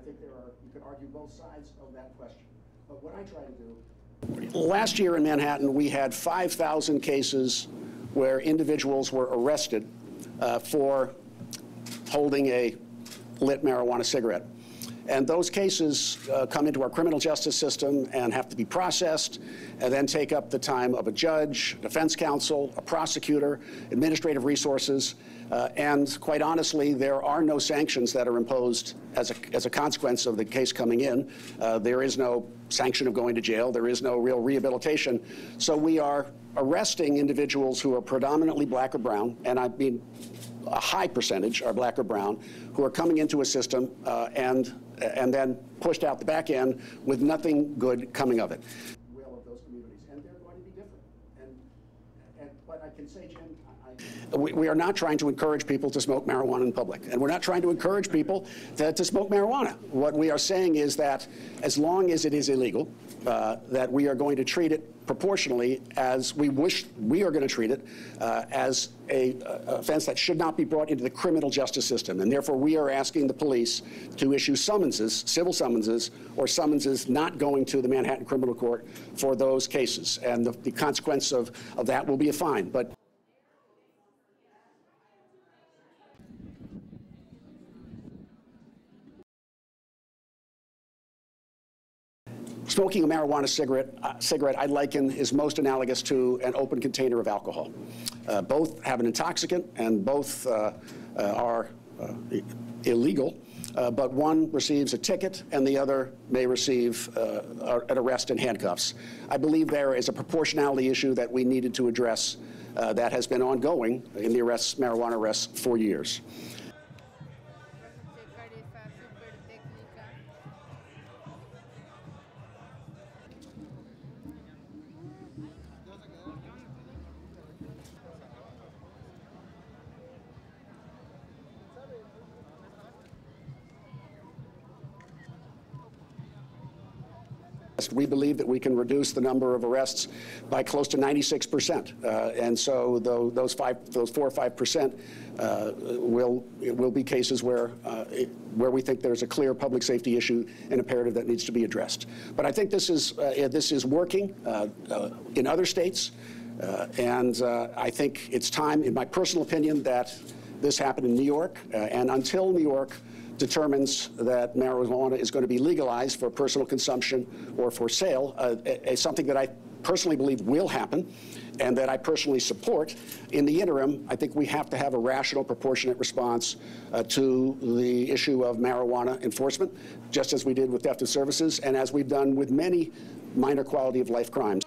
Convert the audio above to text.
think you could argue both sides of that question. But what I try to do. Last year in Manhattan, we had 5,000 cases where individuals were arrested for holding a lit marijuana cigarette. And those cases come into our criminal justice system and have to be processed and then take up the time of a judge, defense counsel, a prosecutor, administrative resources. And quite honestly, there are no sanctions that are imposed as a consequence of the case coming in. There is no sanction of going to jail. There is no real rehabilitation. So we are arresting individuals who are predominantly black or brown, and I mean a high percentage are black or brown, who are coming into a system and then pushed out the back end with nothing good coming of it. Will of those communities, and they're going to be different. But I can say, Jim, we are not trying to encourage people to smoke marijuana in public, and we're not trying to encourage people to smoke marijuana. What we are saying is that as long as it is illegal, that we are going to treat it proportionally as we wish we are going to treat it, as a offense that should not be brought into the criminal justice system. And therefore, we are asking the police to issue summonses, civil summonses, or summonses not going to the Manhattan Criminal Court for those cases. And the consequence of that will be a fine. But smoking a marijuana cigarette, I liken, is most analogous to an open container of alcohol. Both have an intoxicant, and both are illegal, but one receives a ticket and the other may receive an arrest and handcuffs. I believe there is a proportionality issue that we needed to address that has been ongoing in the marijuana arrests for years. We believe that we can reduce the number of arrests by close to 96%, and so those 4 or 5% will be cases where we think there's a clear public safety issue and imperative that needs to be addressed. But I think this is working in other states, and I think it's time, in my personal opinion, that this happened in New York, and until New York determines that marijuana is going to be legalized for personal consumption or for sale, something that I personally believe will happen and that I personally support. In the interim, I think we have to have a rational, proportionate response to the issue of marijuana enforcement, just as we did with theft of services and as we've done with many minor quality of life crimes.